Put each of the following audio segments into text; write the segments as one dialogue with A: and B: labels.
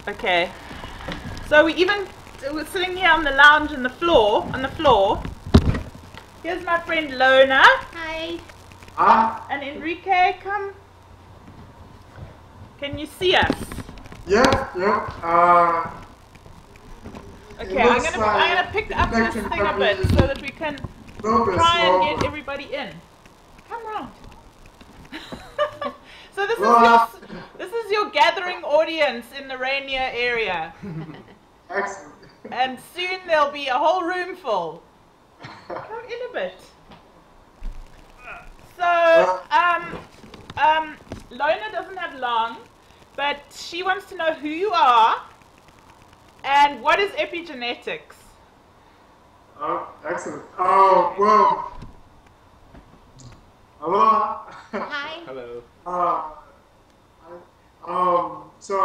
A: Okay. So we're sitting here on the lounge on the floor. Here's my friend Lona.
B: Hi.
A: And Enrique, come. Can you see us?
C: Yeah.
A: Okay, I'm gonna pick up this thing a bit so that we can try and get everybody in. Come round. So this is your gathering audience in the Rainier area.
C: Excellent.
A: And soon there'll be a whole room full. Come in a bit. So Lona doesn't have long, but she wants to know who you are and what is epigenetics.
C: Oh, excellent. Oh, well. Hello.
B: Hi.
D: Hello.
C: So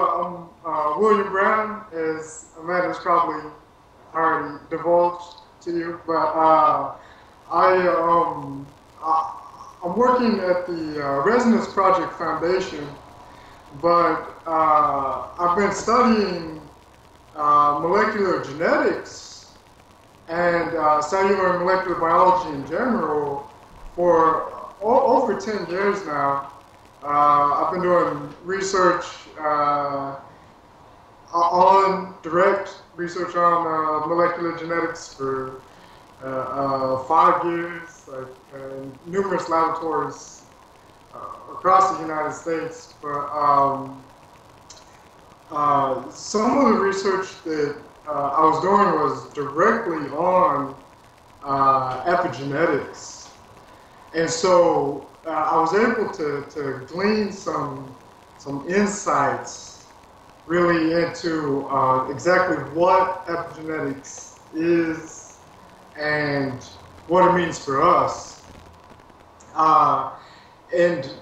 C: I'm William Brown, as Amanda's probably already divulged to you, but I'm working at the Resonance Project Foundation, but I've been studying molecular genetics and cellular and molecular biology in general for over 10 years now. I've been doing research direct research on molecular genetics for 5 years, in numerous laboratories across the United States. But some of the research that I was doing was directly on epigenetics. And so I was able to glean some insights really into exactly what epigenetics is and what it means for us. And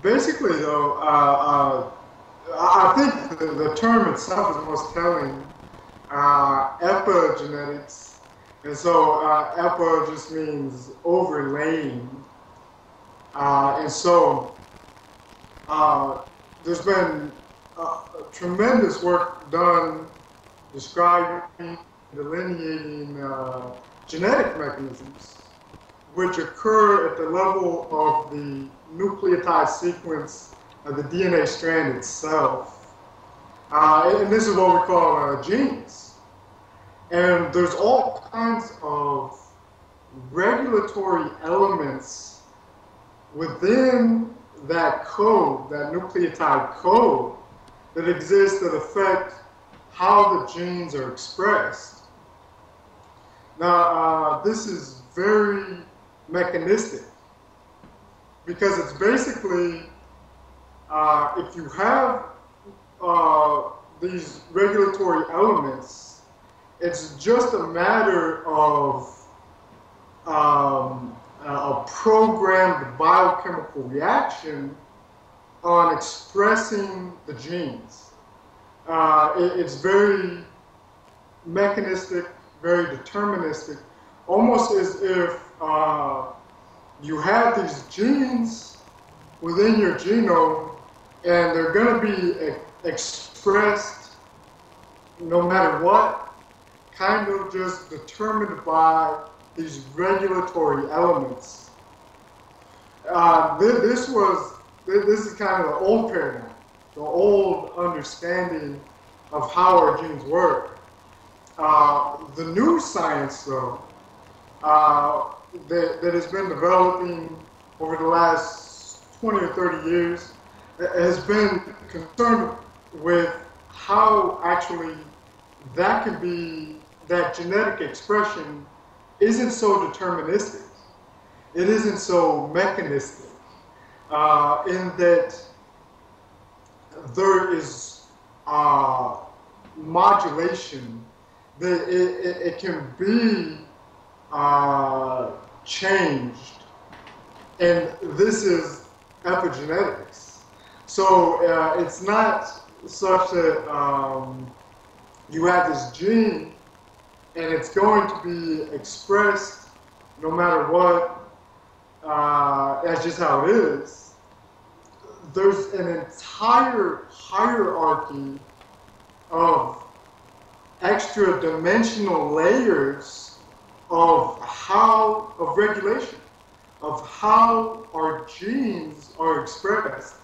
C: basically, though, I think the term itself is most telling, epigenetics. And so epi just means overlaying. And so there's been tremendous work done describing, delineating genetic mechanisms which occur at the level of the nucleotide sequence of the DNA strand itself. And this is what we call genes. And there's all kinds of regulatory elements within that code, that nucleotide code, that exist that affect how the genes are expressed. Now, this is very mechanistic because it's basically, if you have these regulatory elements, it's just a matter of a programmed biochemical reaction on expressing the genes. It's very mechanistic, very deterministic, almost as if you have these genes within your genome and they're going to be expressed no matter what, kind of just determined by these regulatory elements. This is kind of the old paradigm, the old understanding of how our genes work. The new science, though, that has been developing over the last 20 or 30 years has been concerned with how actually that can be, that genetic expression isn't so deterministic. It isn't so mechanistic in that there is modulation, that it can be changed. And this is epigenetics. So it's not such that you have this gene and it's going to be expressed no matter what. That's just how it is. there's an entire hierarchy of extra dimensional layers of regulation, of how our genes are expressed.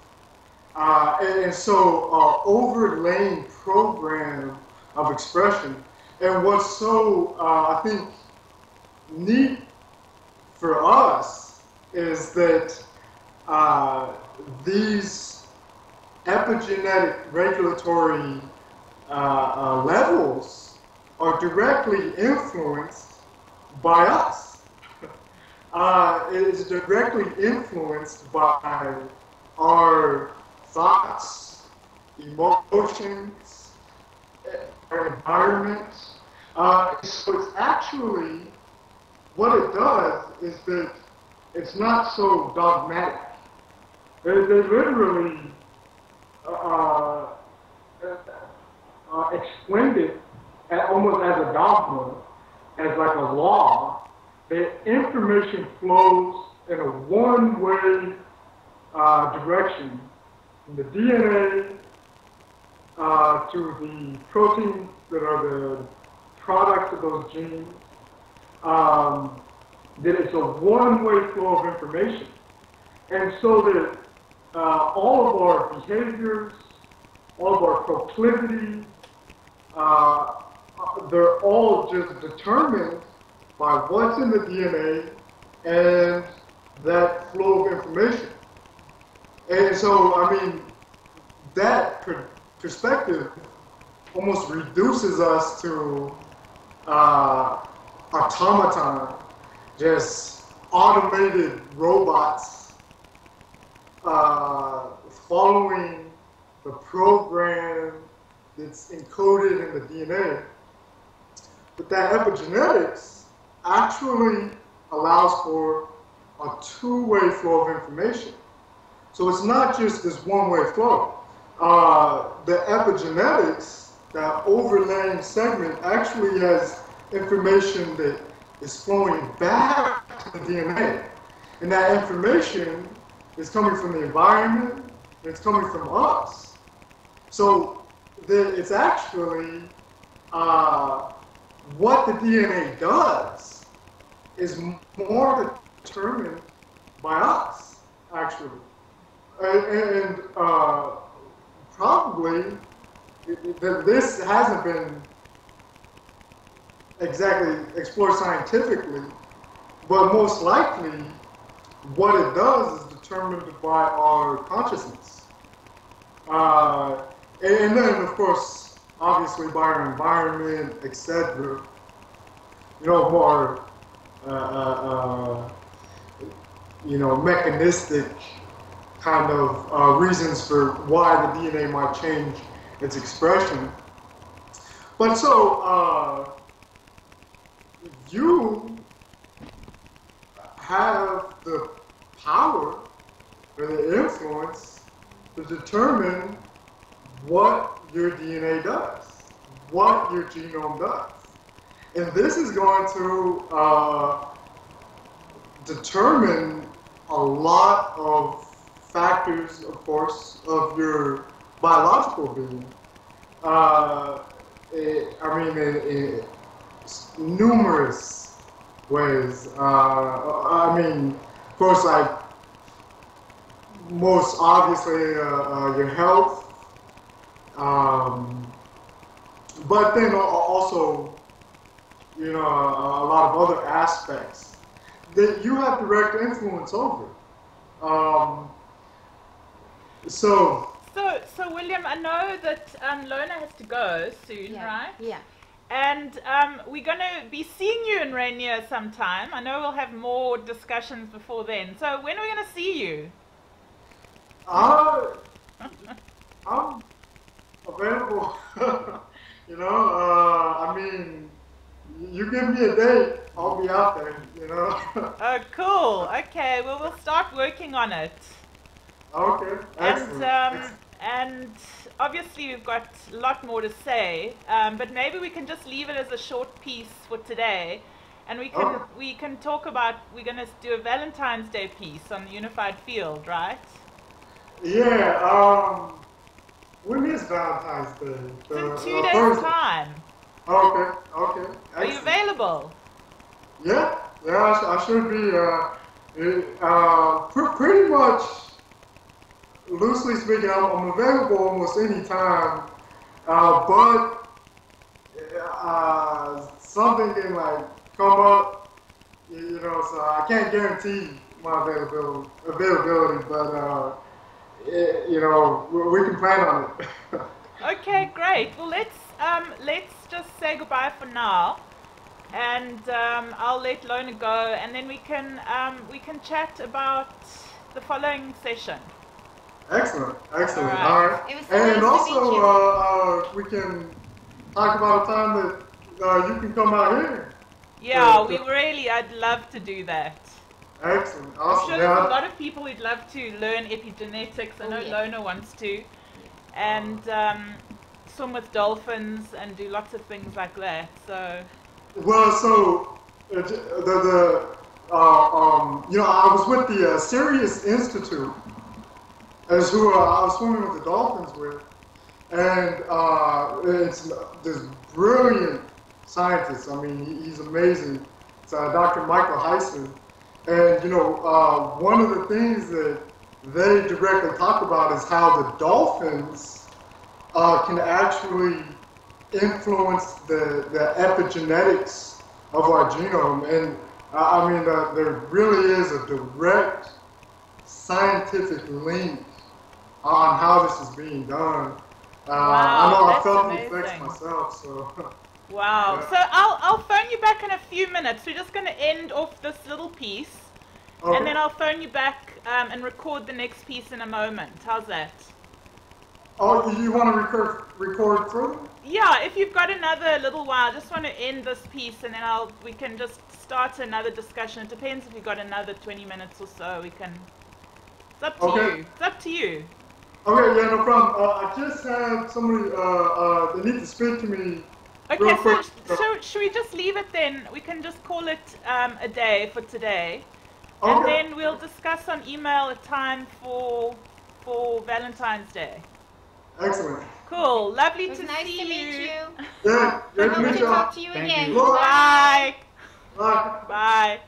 C: And so overlaying program of expression. And what's so, I think, neat for us is that these epigenetic regulatory levels are directly influenced by us. It is directly influenced by our thoughts, emotions, our environment. So it's actually, what it does is that it's not so dogmatic. They literally explained it almost as a dogma, as like a law, that information flows in a one-way direction from the DNA to the proteins that are the products of those genes, that it's a one-way flow of information. And so that all of our behaviors, all of our proclivities, they're all just determined by what's in the DNA and that flow of information. And so, I mean, that perspective almost reduces us to automaton, just automated robots following the program that's encoded in the DNA. But that epigenetics actually allows for a two-way flow of information. So it's not just this one-way flow. The epigenetics, that overlaying segment, actually has information that is flowing back to the DNA. And that information is coming from the environment, and it's coming from us. So it's actually what the DNA does is more determined by us, actually. And probably this hasn't been exactly explored scientifically, but most likely what it does is determined by our consciousness. And then, of course, obviously by our environment, etc. You know, more, mechanistic kind of reasons for why the DNA might change its expression. But so, you have the power or the influence to determine what your DNA does, what your genome does. And this is going to determine a lot of factors, of course, of your biological being. In numerous ways. Of course, like most obviously your health, but then also, a lot of other aspects that you have direct influence over. So
A: William, I know that Lona has to go soon, right?
B: Yeah.
A: And we're going to be seeing you in Rainier sometime. I know we'll have more discussions before then. So when are we going to see you?
C: I'm available. You give me a date, I'll be out there,
A: Oh, cool. Okay, well, we'll start working on it.
C: Okay, excellent.
A: And obviously we've got a lot more to say, but maybe we can just leave it as a short piece for today, and we can talk about, we're going to do a Valentine's Day piece on the unified field, right?
C: Yeah, when is Valentine's Day?
A: It's in 2 days' time.
C: Okay, okay. Excellent.
A: Are you available?
C: Yeah, I should be. Pretty much, loosely speaking, I'm available almost any time. But something can like come up, you know, so I can't guarantee my availability, but you know, we can plan on it.
A: Okay, great. Well, let's just say goodbye for now, and I'll let Lona go, and then we can chat about the following session.
C: Excellent, excellent.
A: All
C: right.
B: It was so
C: And
B: nice to meet you.
C: also, we can talk about a time that you can come out here.
A: Yeah, I'd love to do that.
C: Excellent,
A: I'm
C: awesome.
A: sure there's a lot of people who'd love to learn epigenetics. I know Lona wants to, and swim with dolphins and do lots of things like that. So.
C: Well, so you know, I was with the Sirius Institute, as who I was swimming with the dolphins with, and it's this brilliant scientist. I mean, he's amazing. It's Dr. Michael Heisen. And, you know, one of the things that they directly talk about is how the dolphins can actually influence the epigenetics of our genome. And, I mean, there really is a direct scientific link on how this is being done. I know I felt the effects myself, so...
A: Wow. Yeah. So I'll phone you back in a few minutes. We're just going to end off this little piece, and then I'll phone you back and record the next piece in a moment. How's that?
C: Oh, you want to record further?
A: Yeah, if you've got another little while, I just want to end this piece, and then we can just start another discussion. It depends if you've got another 20 minutes or so. We can. It's up to you. It's up to you.
C: Okay, yeah, no problem. I just had somebody they need to speak to me.
A: Okay, so should we just leave it then? We can just call it a day for today. Okay. And then we'll discuss on email a time for Valentine's Day.
C: Excellent.
A: Cool. Lovely to
B: nice
A: see
B: to meet you.
C: Yeah,
B: I hope to talk to you again.
A: Bye.
C: Bye.
A: Bye.